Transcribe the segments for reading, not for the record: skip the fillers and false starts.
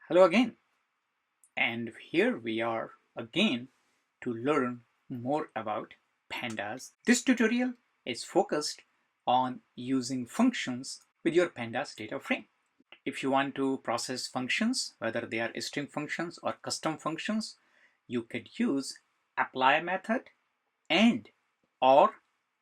Hello again, and here we are again to learn more about pandas. This tutorial is focused on using functions with your pandas data frame. If you want to process functions, whether they are string functions or custom functions, you could use apply method and or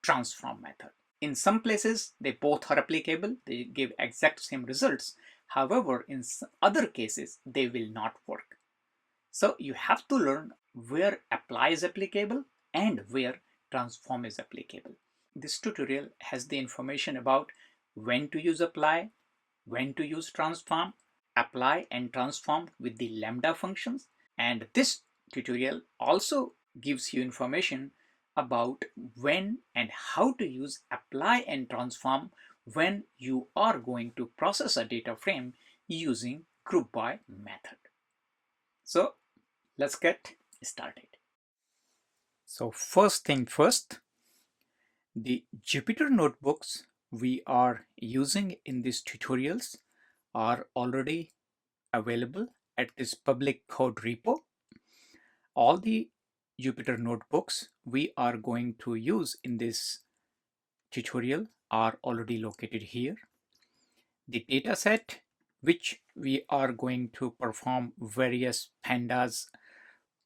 transform method. In some places, they both are applicable. They give exact same results. However, in other cases, they will not work. So you have to learn where apply is applicable and where transform is applicable. This tutorial has the information about when to use apply, when to use transform, apply and transform with the lambda functions. And this tutorial also gives you information about when and how to use apply and transform when you are going to process a data frame using GroupBy method. So let's get started. So first thing first, the Jupyter notebooks we are using in these tutorials are already available at this public code repo. All the Jupyter notebooks we are going to use in this tutorial are already located here. The dataset which we are going to perform various pandas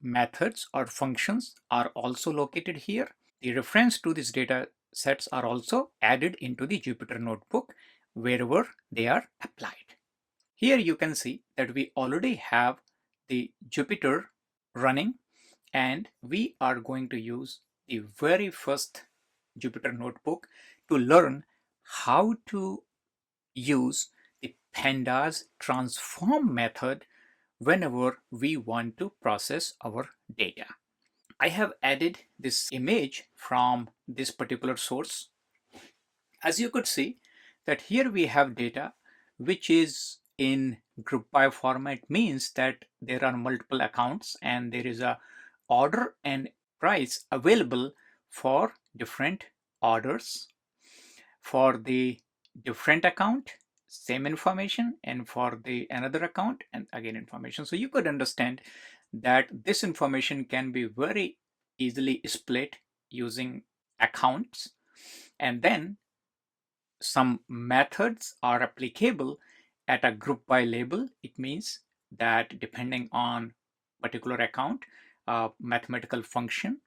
methods or functions are also located here. The reference to these data sets are also added into the Jupyter notebook wherever they are applied. Here you can see that we already have the Jupyter running, and we are going to use the very first Jupyter notebook to learn how to use the pandas transform method whenever we want to process our data. I have added this image from this particular source. As you could see that here we have data which is in GroupBy format, means that there are multiple accounts and there is a order and price available for different orders. For the different account, same information, and for the another account and again information. So you could understand that this information can be very easily split using accounts, and then some methods are applicable at a GroupBy label. It means that depending on particular account, mathematical function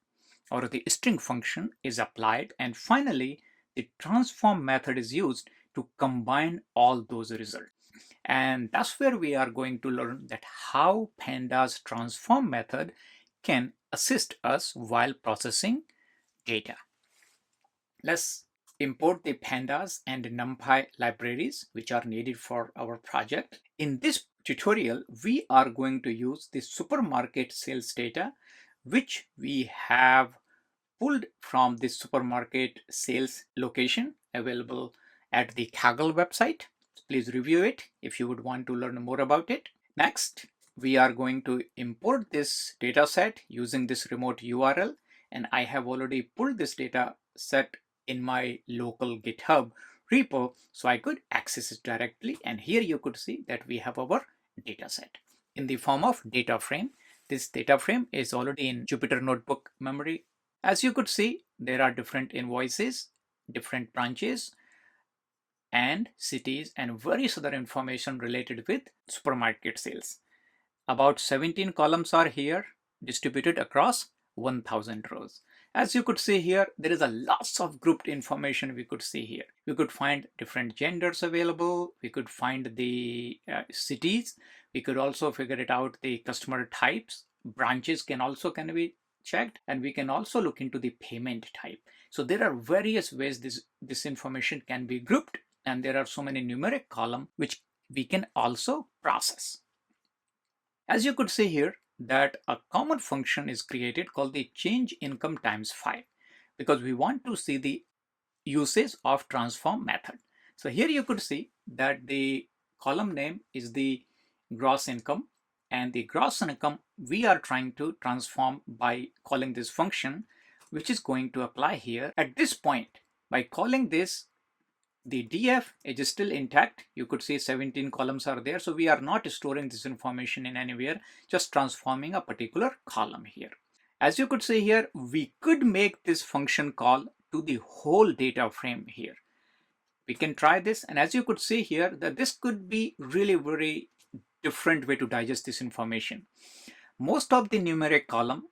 or the string function is applied, and finally the transform method is used to combine all those results. And that's where we are going to learn that how pandas transform method can assist us while processing data. Let's import the pandas and numpy libraries which are needed for our project. In this tutorial, we are going to use the supermarket sales data which we have pulled from the supermarket sales location available at the Kaggle website. Please review it if you would want to learn more about it. Next, we are going to import this data set using this remote URL, and I have already pulled this data set in my local GitHub repo so I could access it directly, and here you could see that we have our data set in the form of data frame. This data frame is already in Jupyter Notebook memory. As you could see, there are different invoices, different branches, and cities, and various other information related with supermarket sales. About 17 columns are here distributed across 1000 rows. As you could see here, there is a lots of grouped information we could see here. We could find different genders available. We could find the cities. We could also figure it out the customer types. Branches can be checked, and we can also look into the payment type. So there are various ways this information can be grouped, and there are so many numeric columns which we can also process. As you could see here, that a common function is created called the change income times 5 because we want to see the usage of transform method. So here you could see that the column name is the gross income, and the gross income we are trying to transform by calling this function which is going to apply here. At this point, by calling this, the df is still intact. You could see 17 columns are there. So we are not storing this information in anywhere, just transforming a particular column here. As you could see here, we could make this function call to the whole data frame here. We can try this, and as you could see here, that this could be really very different way to digest this information. Most of the numeric column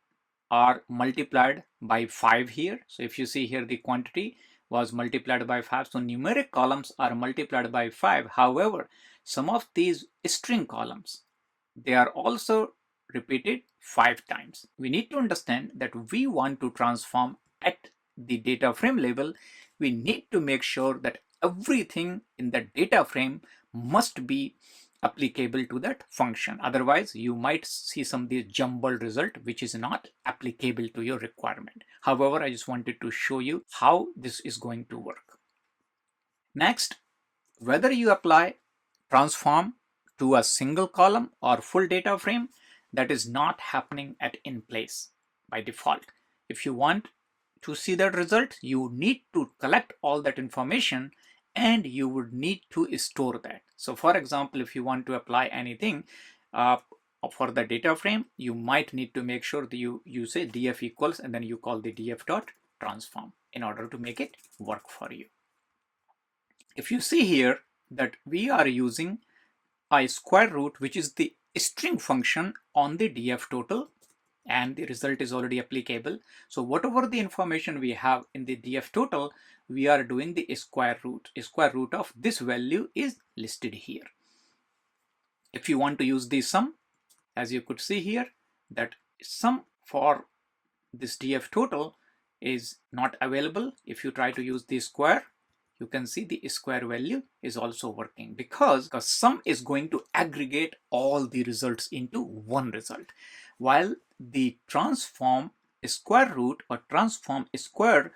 are multiplied by 5 here. So if you see here, the quantity was multiplied by 5. So numeric columns are multiplied by 5. However, some of these string columns, they are also repeated 5 times. We need to understand that we want to transform at the data frame level. We need to make sure that everything in the data frame must be applicable to that function. Otherwise, you might see some of these jumbled result which is not applicable to your requirement. However, I just wanted to show you how this is going to work. Next, whether you apply transform to a single column or full data frame, that is not happening at in place by default. If you want to see that result, you need to collect all that information and you would need to store that. So for example, if you want to apply anything for the data frame, you might need to make sure that you say df equals and then you call the df dot transform in order to make it work for you. If you see here that we are using a square root, which is the string function on the df total, and the result is already applicable. So whatever the information we have in the df total, we are doing the square root. A square root of this value is listed here. If you want to use the sum, as you could see here, that sum for this df total is not available. If you try to use the square, you can see the square value is also working because sum is going to aggregate all the results into one result, while the transform square root or transform square,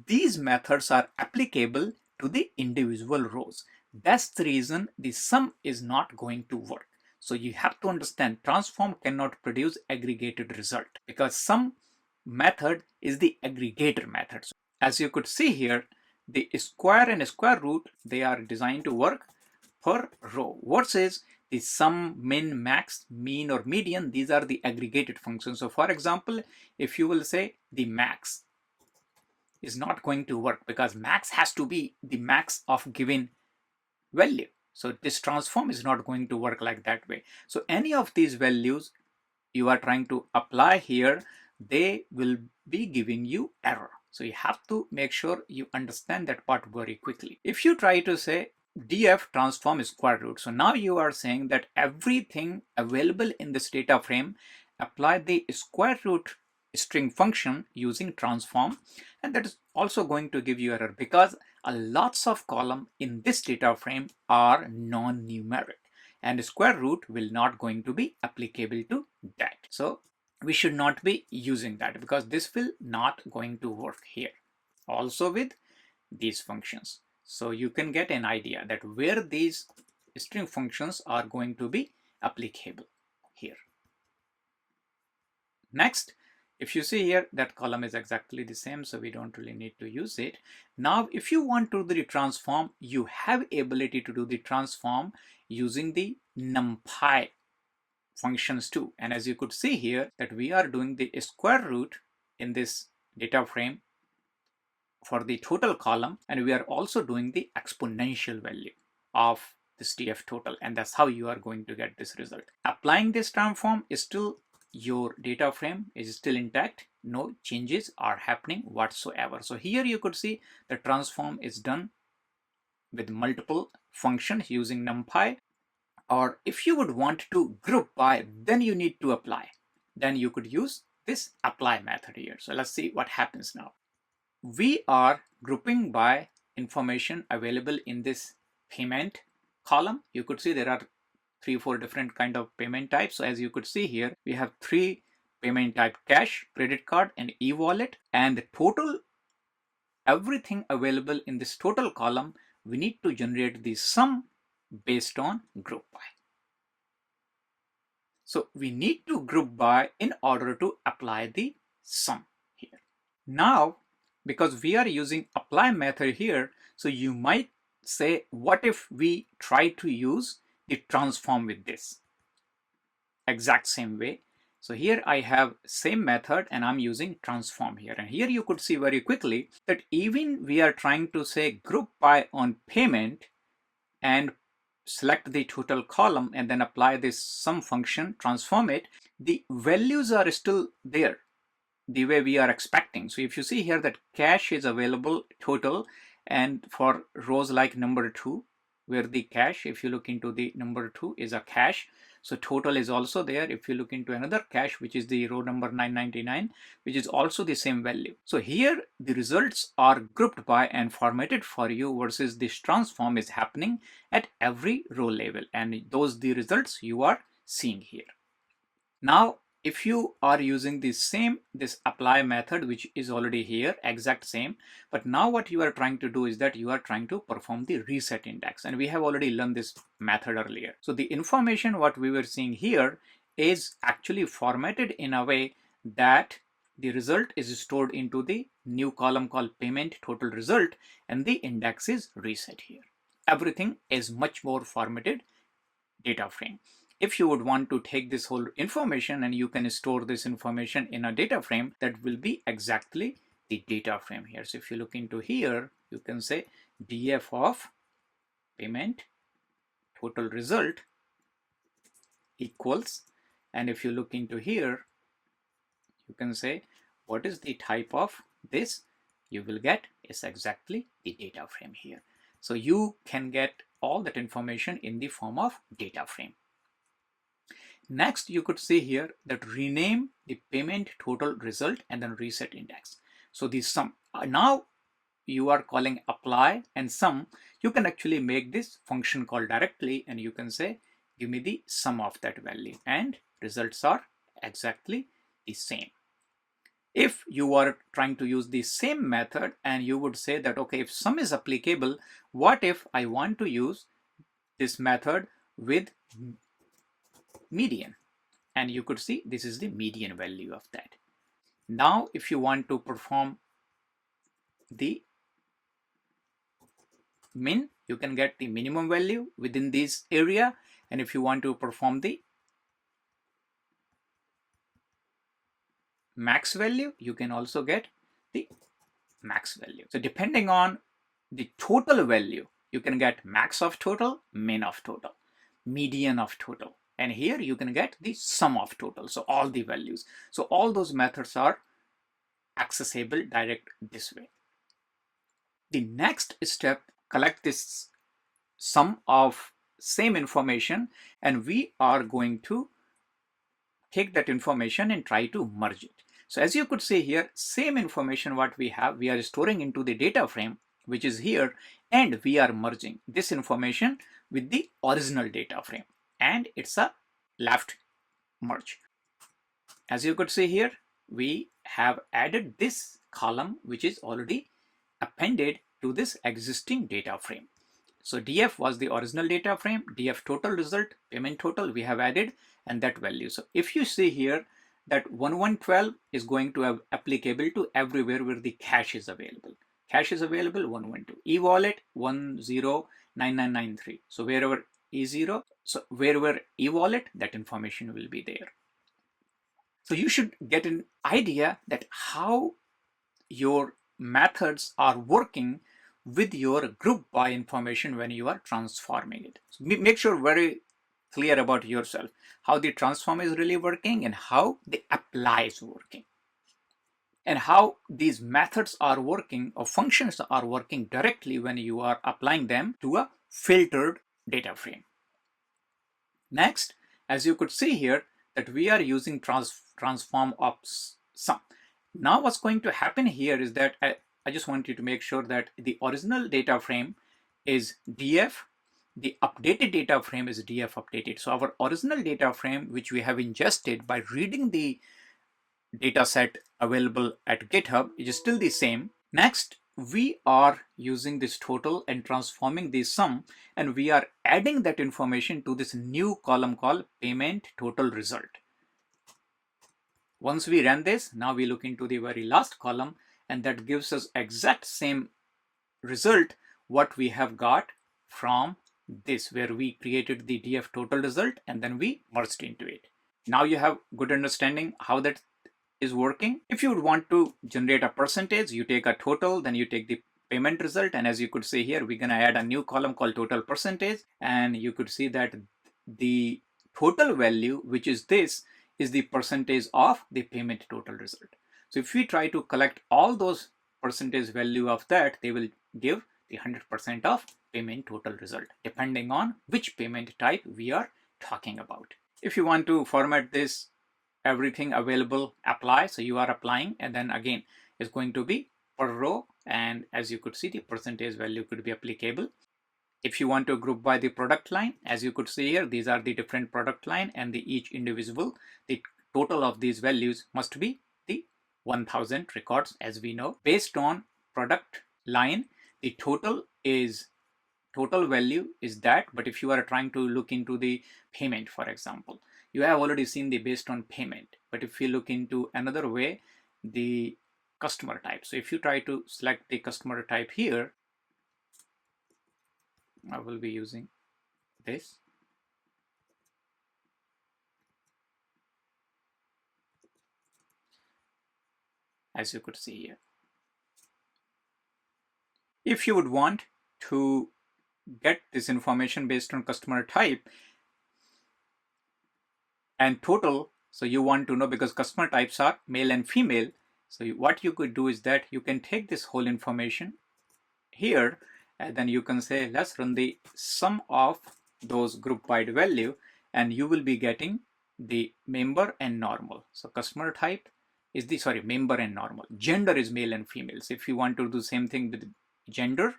these methods are applicable to the individual rows. That's the reason the sum is not going to work. So you have to understand transform cannot produce aggregated result because sum method is the aggregator method. So as you could see here, the square and square root, they are designed to work per row versus the sum, min, max, mean or median, these are the aggregated functions. So for example, if you will say the max is not going to work because max has to be the max of given value. So this transform is not going to work like that way. So any of these values you are trying to apply here, they will be giving you error. So you have to make sure you understand that part very quickly. If you try to say df transform square root, so now you are saying that everything available in this data frame, apply the square root string function using transform, and that is also going to give you error because a lots of column in this data frame are non-numeric and square root will not going to be applicable to that. So we should not be using that because this will not going to work here. Also with these functions. So you can get an idea that where these string functions are going to be applicable here. Next, if you see here, that column is exactly the same, so we don't really need to use it. Now, if you want to do the transform, you have ability to do the transform using the Numpy functions too. And as you could see here, that we are doing the square root in this data frame for the total column, and we are also doing the exponential value of this df total, and that's how you are going to get this result. Applying this transform is still, your data frame is still intact, no changes are happening whatsoever. So here you could see the transform is done with multiple functions using Numpy, or if you would want to group by, then you need to apply, then you could use this apply method here. So let's see what happens now. We are grouping by information available in this payment column. You could see there are 3-4 different kind of payment types. So as you could see here, we have 3 payment type: cash, credit card, and e-wallet. And the total, everything available in this total column, we need to generate the sum based on GroupBy. So we need to group by in order to apply the sum here. Now, because we are using apply method here, so you might say, what if we try to use the transform with this exact same way? So here I have same method and I'm using transform here. And here you could see very quickly that even we are trying to say group by on payment and select the total column and then apply this sum function, transform it, the values are still there the way we are expecting. So if you see here that cash is available total, and for rows like number 2 where the cash, if you look into the number 2 is a cash, so total is also there. If you look into another cash, which is the row number 999, which is also the same value. So here the results are grouped by and formatted for you, versus this transform is happening at every row level, and those the results you are seeing here. Now if you are using this apply method, which is already here, exact same, but now what you are trying to do is that you are trying to perform the reset index, and we have already learned this method earlier. So the information what we were seeing here is actually formatted in a way that the result is stored into the new column called payment total result, and the index is reset here. Everything is much more formatted data frame. If you would want to take this whole information and you can store this information in a data frame, that will be exactly the data frame here. So if you look into here, you can say df of payment total result equals, and if you look into here, you can say what is the type of this, you will get is exactly the data frame here. So you can get all that information in the form of data frame. Next, you could see here that rename the payment total result and then reset index. So the sum, now you are calling apply and sum, you can actually make this function call directly, and you can say give me the sum of that value, and results are exactly the same. If you are trying to use the same method and you would say that, okay, if sum is applicable, what if I want to use this method with median? And you could see this is the median value of that. Now if you want to perform the min, you can get the minimum value within this area, and if you want to perform the max value, you can also get the max value. So depending on the total value, you can get max of total, min of total, median of total, and here you can get the sum of total, so all the values. So all those methods are accessible direct this way. The next step, collect this sum of same information, and we are going to take that information and try to merge it. So as you could see here, same information what we have, we are storing into the data frame, which is here, and we are merging this information with the original data frame, and it's a left merge. As you could see here, we have added this column which is already appended to this existing data frame. So df was the original data frame, df total result, payment total we have added, and that value. So if you see here that 1112 is going to have applicable to everywhere where the cash is available. Cash is available 112, e-wallet 109993. So wherever e0, so wherever e-wallet, that information will be there. So you should get an idea that how your methods are working with your group by information when you are transforming it. So make sure very clear about yourself how the transform is really working and how the apply is working, and how these methods are working or functions are working directly when you are applying them to a filtered data frame. Next, as you could see here, that we are using transform of sum. Now what's going to happen here is that I just want you to make sure that the original data frame is df, the updated data frame is df updated. So our original data frame, which we have ingested by reading the data set available at GitHub, is still the same. Next, we are using this total and transforming this sum, and we are adding that information to this new column called payment total result. Once we run this, now we look into the very last column, and that gives us exact same result what we have got from this, where we created the df total result and then we merged into it. Now you have good understanding how that is working. If you would want to generate a percentage, you take a total, then you take the payment result, and as you could see here, we're going to add a new column called total percentage, and you could see that the total value, which is this, is the percentage of the payment total result. So if we try to collect all those percentage value of that, they will give the 100% of payment total result, depending on which payment type we are talking about. If you want to format this, everything available, apply, so you are applying, and then again it's going to be per row, and as you could see, the percentage value could be applicable. If you want to group by the product line, as you could see here, these are the different product line, and the each individual, the total of these values must be the 1000 records, as we know. Based on product line, the total value is that, but if you are trying to look into the payment, for example, you have already seen the based on payment, but if you look into another way, the customer type. So if you try to select the customer type here, I will be using this. As you could see here. If you would want to get this information based on customer type and total, so you want to know, because customer types are male and female, so what you could do is that you can take this whole information here, and then you can say let's run the sum of those group by value, and you will be getting the member and normal. So customer type is the member and normal. Gender is male and female. So if you want to do the same thing with gender,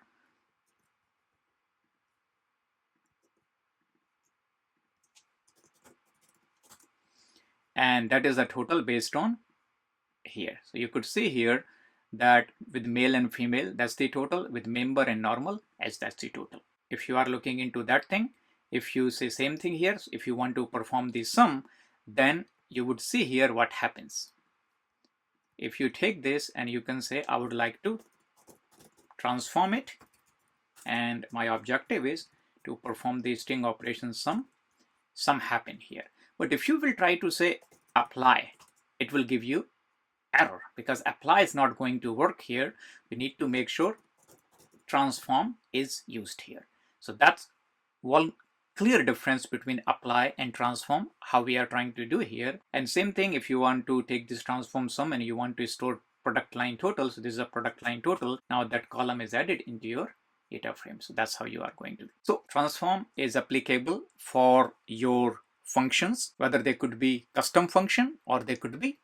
and that is a total based on here. So you could see here that with male and female, that's the total, with member and normal, as that's the total. If you are looking into that thing, if you say same thing here, if you want to perform the sum, then you would see here what happens. If you take this and you can say I would like to transform it, and my objective is to perform the string operation sum happen here. But if you will try to say apply, it will give you error, because apply is not going to work here. We need to make sure transform is used here. So that's one clear difference between apply and transform, how we are trying to do here. And same thing, if you want to take this transform sum and you want to store product line total, so this is a product line total, now that column is added into your data frame. So that's how you are going to do. So transform is applicable for your functions, whether they could be custom function or they could be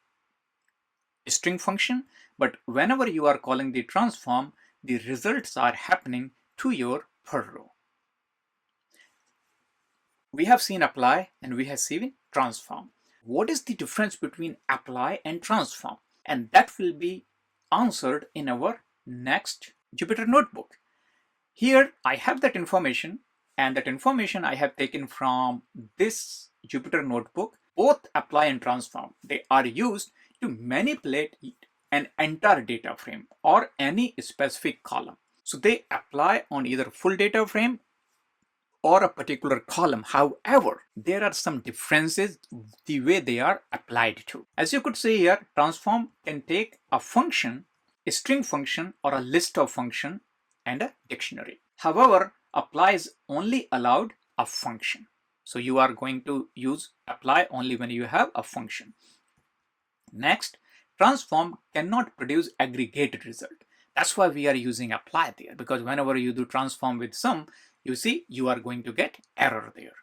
string function, but whenever you are calling the transform, the results are happening to your per row. We have seen apply and we have seen transform. What is the difference between apply and transform? And that will be answered in our next Jupyter notebook. Here I have that information, and that information I have taken from this Jupyter notebook. Both apply and transform, they are used to manipulate an entire data frame or any specific column. So they apply on either full data frame or a particular column. However, there are some differences the way they are applied to. As you could see here, transform can take a function, a string function, or a list of function and a dictionary. However, apply is only allowed a function. So you are going to use apply only when you have a function. Next, transform cannot produce aggregated result. That's why we are using apply there, because whenever you do transform with sum, you see you are going to get error there.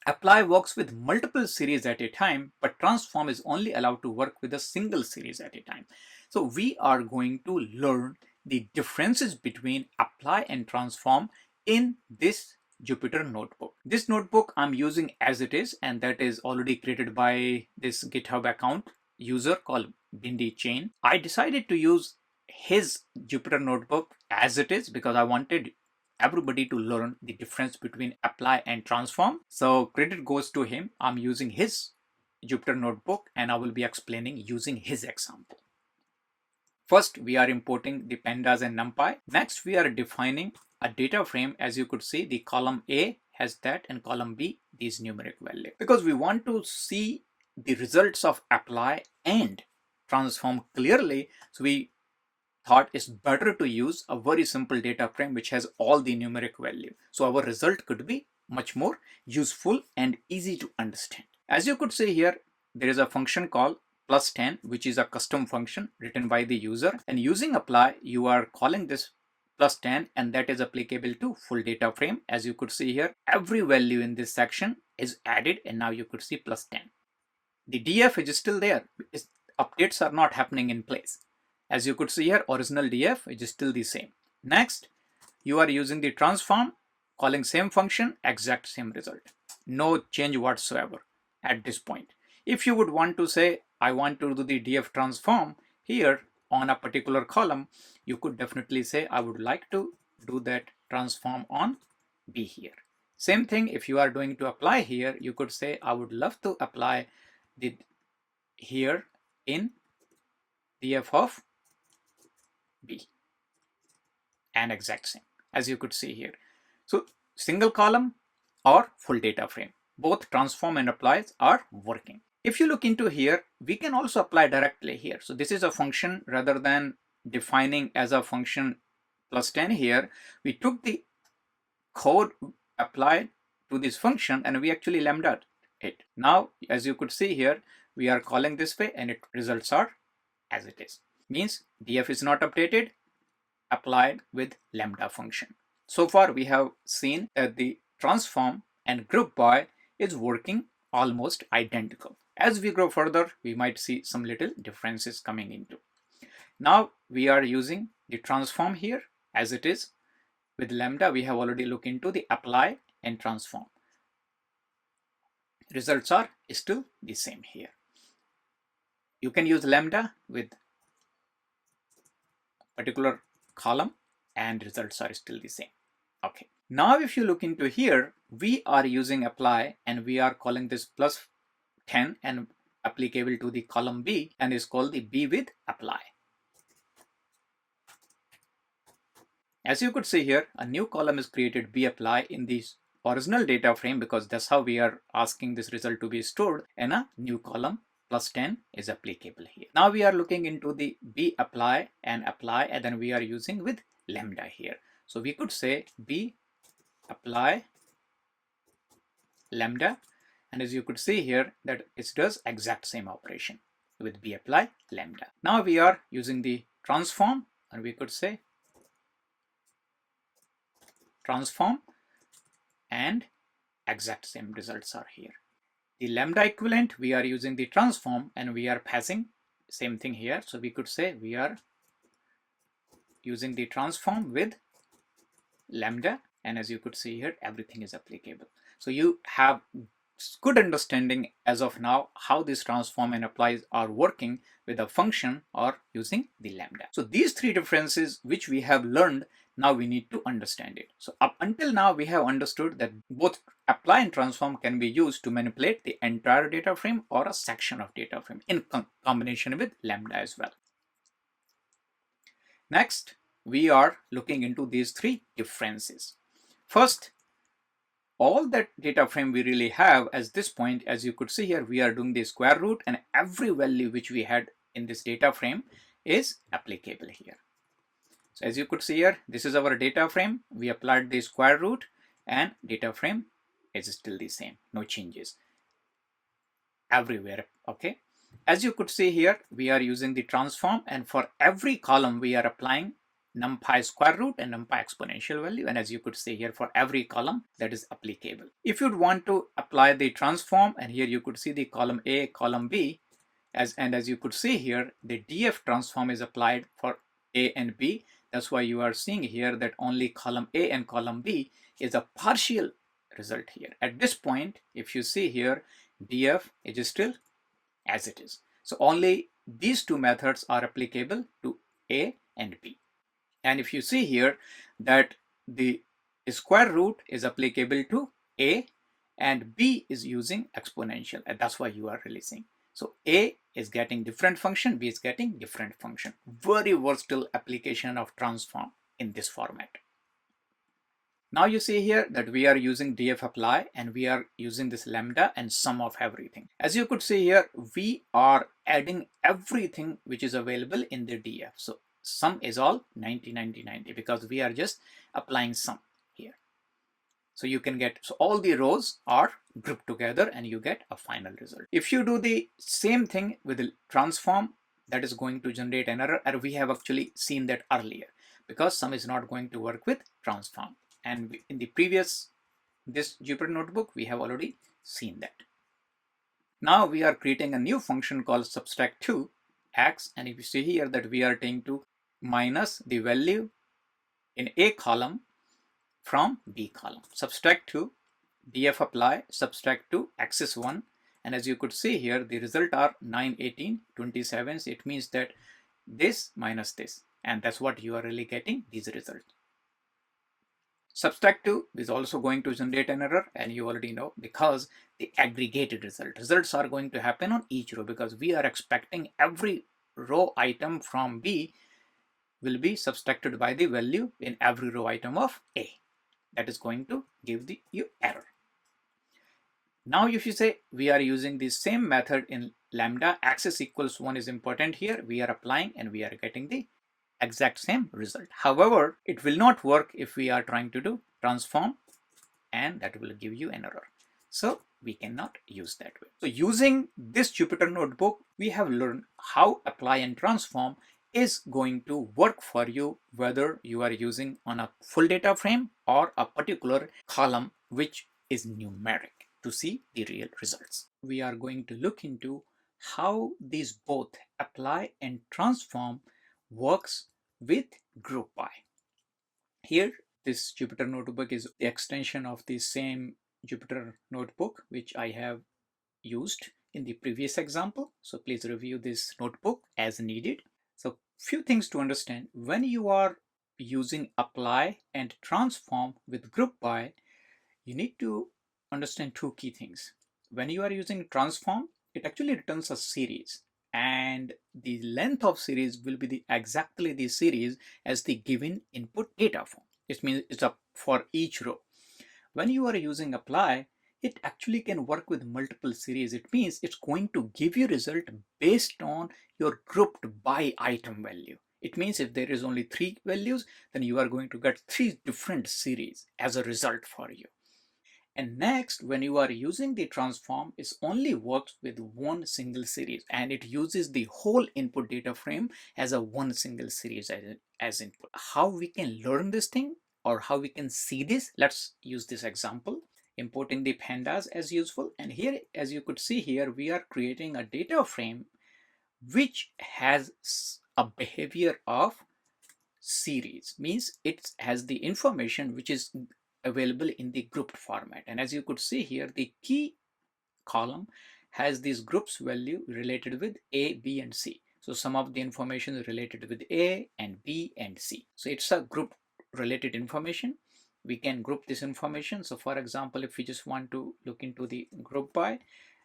Apply works with multiple series at a time, but transform is only allowed to work with a single series at a time. So we are going to learn the differences between apply and transform in this Jupyter notebook. This notebook I'm using as it is, and that is already created by this GitHub account user called Bindi Chain. I decided to use his Jupyter notebook as it is because I wanted everybody to learn the difference between apply and transform. So credit goes to him. I'm using his Jupyter notebook and I will be explaining using his example. First, we are importing the pandas and numpy. Next, we are defining a data frame. As you could see, the column A has that and column B these numeric value. Because we want to see the results of apply and transform clearly, so we thought it's better to use a very simple data frame which has all the numeric value. So our result could be much more useful and easy to understand. As you could see here, there is a function called +10, which is a custom function written by the user, and using apply you are calling this +10, and that is applicable to full data frame. As you could see here, every value in this section is added, and now you could see +10. The df is still there. Updates are not happening in place. As you could see here, original df is still the same. Next, you are using the transform, calling same function, exact same result. No change whatsoever at this point. If you would want to say, I want to do the df transform here on a particular column, you could definitely say, I would like to do that transform on B here. Same thing, if you are doing to apply here, you could say, I would love to apply the here in df of B, and exact same, as you could see here. So single column or full data frame, both transform and applies are working. If you look into here, we can also apply directly here. So this is a function rather than defining as a function +10 here. We took the code applied to this function and we actually lambda it. Now, as you could see here, we are calling this way and its results are as it is. Means df is not updated, applied with lambda function. So far we have seen that the transform and GroupBy is working almost identical. As we grow further, we might see some little differences coming into. Now we are using the transform here as it is. With lambda, we have already looked into the apply and transform. Results are still the same here. You can use lambda with particular column and results are still the same. Okay. Now if you look into here, we are using apply and we are calling this +10 and applicable to the column B and is called the B with apply. As you could see here, a new column is created B apply in the original data frame because that's how we are asking this result to be stored, and a new column +10 is applicable here. Now we are looking into the B apply and then we are using with lambda here. So we could say B apply lambda, and as you could see here that it does exact same operation with B apply lambda. Now we are using the transform and we could say transform and exact same results are here. The lambda equivalent, we are using the transform and we are passing same thing here. So we could say we are using the transform with lambda, and as you could see here, everything is applicable. So you have good understanding as of now how this transform and applies are working with a function or using the lambda. So these three differences which we have learned, now we need to understand it. So up until now we have understood that both apply and transform can be used to manipulate the entire data frame or a section of data frame in combination with lambda as well. Next, we are looking into these three differences. First, all that data frame we really have at this point, as you could see here, we are doing the square root and every value which we had in this data frame is applicable here. So as you could see here, this is our data frame. We applied the square root and data frame is still the same, no changes everywhere. Okay. As you could see here, we are using the transform and for every column we are applying numpy square root and numpy exponential value, and as you could see here for every column that is applicable. If you'd want to apply the transform, and here you could see the column A, column B, as you could see here, the df transform is applied for A and B. That's why you are seeing here that only column A and column B is a partial result here. At this point, if you see here, df is still as it is. So only these two methods are applicable to A and B. And if you see here that the square root is applicable to A and B is using exponential, and that's why you are releasing. So A is getting different function, B is getting different function. Very versatile application of transform in this format. Now you see here that we are using df apply and we are using this lambda and sum of everything. As you could see here, we are adding everything which is available in the df. So sum is all 90, 90, 90 because we are just applying sum here. So you can get, so all the rows are grouped together and you get a final result. If you do the same thing with the transform, that is going to generate an error, and we have actually seen that earlier because sum is not going to work with transform. And in the previous, this Jupyter notebook, we have already seen that. Now we are creating a new function called subtract to x, and if you see here that we are taking to minus the value in A column from B column. Subtract to df apply, subtract to axis 1, and as you could see here, the result are 9, 18, 27. So it means that this minus this, and that's what you are really getting, these results. Subtract to is also going to generate an error, and you already know because the aggregated results are going to happen on each row because we are expecting every row item from B will be subtracted by the value in every row item of A. That is going to give you error. Now if you say we are using the same method in lambda, axis equals 1 is important here, we are applying and we are getting the exact same result. However, it will not work if we are trying to do transform, and that will give you an error. So we cannot use that way. So using this Jupyter notebook, we have learned how apply and transform is going to work for you, whether you are using on a full data frame or a particular column which is numeric to see the real results. We are going to look into how these both apply and transform works with GroupBy. Here, this Jupyter notebook is the extension of the same Jupyter notebook which I have used in the previous example. So please review this notebook as needed. So few things to understand. When you are using apply and transform with GroupBy, you need to understand two key things. When you are using transform, it actually returns a series, and the length of series will be exactly the series as the given input data form. It means it's up for each row. When you are using apply, it actually can work with multiple series. It means it's going to give you result based on your grouped by item value. It means if there is only 3 values, then you are going to get 3 different series as a result for you. And next, when you are using the transform, it only works with one single series, and it uses the whole input data frame as a one single series as input. How we can learn this thing or how we can see this? Let's use this example. Importing the pandas as useful, and here, as you could see here, we are creating a data frame which has a behavior of series, means it has the information which is available in the grouped format. And as you could see here, the key column has these groups value related with A, B, and C. So some of the information is related with A and B and C. So it's a group related information. We can group this information. So for example, if we just want to look into the group by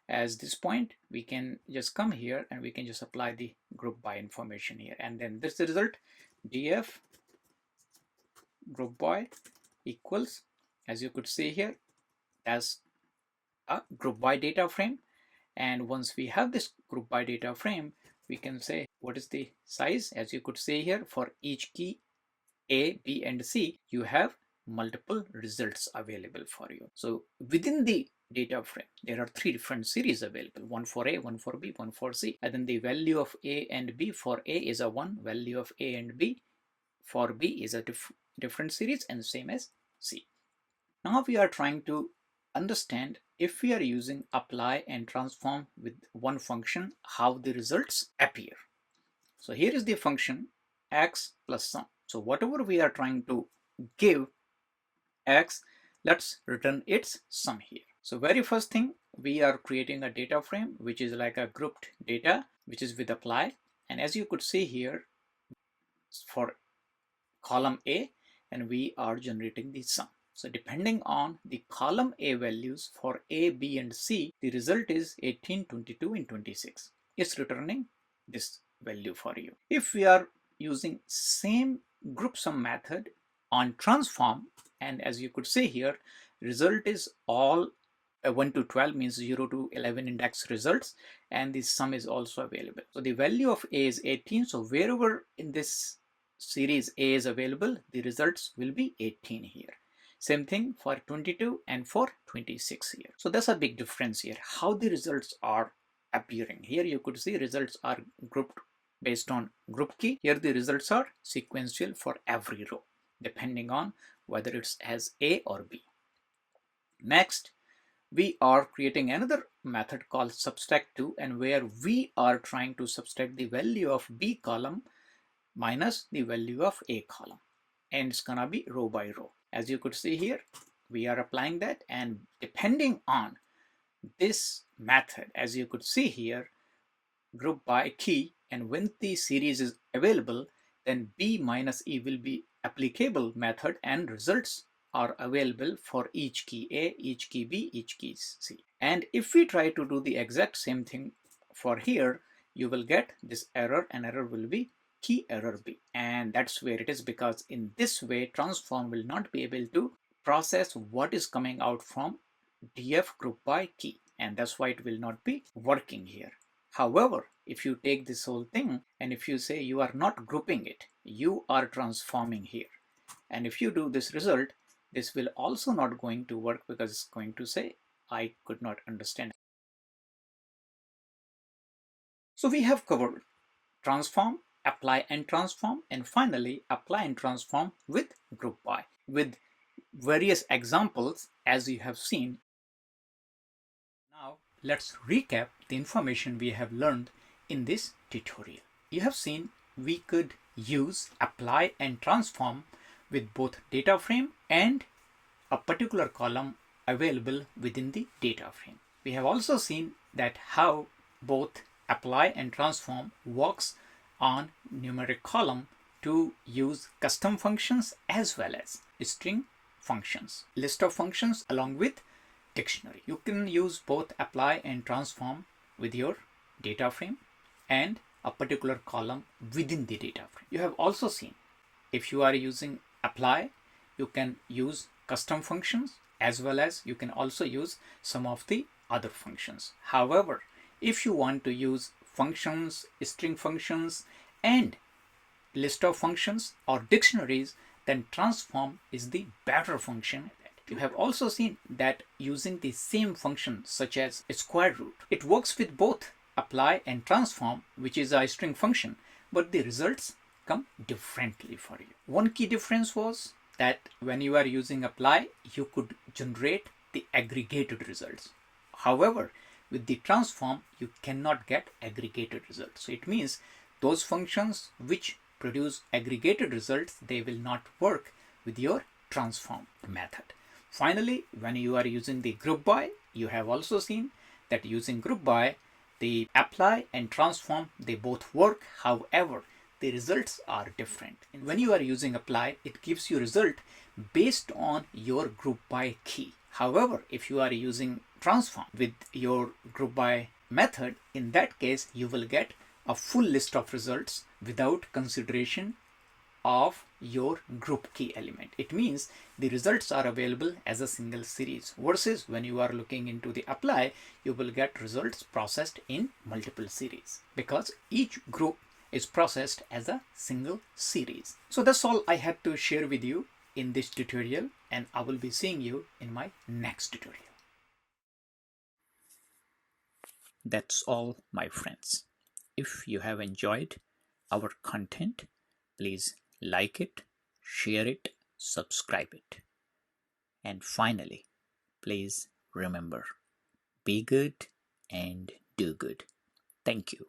as this point, we can just come here and we can just apply the group by information here. And then this is the result, df group by equals, as you could see here, as a group by data frame. And once we have this group by data frame, we can say what is the size. As you could see here, for each key A, B, and C, you have multiple results available for you. So within the data frame, there are 3 different series available, one for A, one for B, one for C. And then the value of A and B, for A is a 1, value of A and B for B is a different series, and same as C. Now we are trying to understand, if we are using apply and transform with one function, how the results appear. So here is the function x plus sum. So whatever we are trying to give x, let's return its sum here. So very first thing, we are creating a data frame which is like a grouped data, which is with apply. And as you could see here, for column A, and we are generating the sum. So depending on the column A values for A, B and C, the result is 18, 22 and 26. It's returning this value for you. If we are using same group sum method on transform, and as you could see here, result is all 1 to 12 means 0 to 11 index results, and the sum is also available. So the value of A is 18. So wherever in this series A is available, the results will be 18 here. Same thing for 22 and for 26 here. So that's a big difference here, how the results are appearing. Here you could see results are grouped based on group key. Here the results are sequential for every row, depending on whether it has A or B. Next, we are creating another method called subtract to, and where we are trying to subtract the value of B column minus the value of A column, and it's gonna be row by row. As you could see here, we are applying that, and depending on this method, as you could see here, group by key, and when the series is available, then B minus E will be applicable method, and results are available for each key A, each key B, each key C. And if we try to do the exact same thing for here, you will get this error, and error will be key error B, and that's where it is, because in this way transform will not be able to process what is coming out from df group by key, and that's why it will not be working here. However, if you take this whole thing and if you say you are not grouping it, you are transforming here, and if you do this result, this will also not going to work, because it's going to say I could not understand. So we have covered transform, apply and transform, and finally apply and transform with GroupBy with various examples as you have seen. Now let's recap the information we have learned in this tutorial. You have seen we could use apply and transform with both data frame and a particular column available within the data frame. We have also seen that how both apply and transform works on numeric column to use custom functions as well as string functions, list of functions along with dictionary. You can use both apply and transform with your data frame and a particular column within the data frame. You have also seen if you are using apply, you can use custom functions as well as you can also use some of the other functions. However, if you want to use functions, string functions and list of functions or dictionaries, then transform is the better function. You have also seen that using the same function such as a square root, it works with both apply and transform, which is a string function, but the results come differently for you. One key difference was that when you are using apply, you could generate the aggregated results. However, with the transform, you cannot get aggregated results. So it means those functions which produce aggregated results, they will not work with your transform method. Finally, when you are using the GroupBy, you have also seen that using GroupBy, the apply and transform, they both work. However, the results are different. And when you are using apply, it gives you result based on your GroupBy key. However, if you are using transform with your GroupBy method, in that case, you will get a full list of results without consideration of your group key element. It means the results are available as a single series, versus when you are looking into the apply, you will get results processed in multiple series because each group is processed as a single series. So that's all I had to share with you in this tutorial, and I will be seeing you in my next tutorial. That's all, my friends. If you have enjoyed our content, please like it, share it, subscribe it. And finally, please remember, be good and do good. Thank you.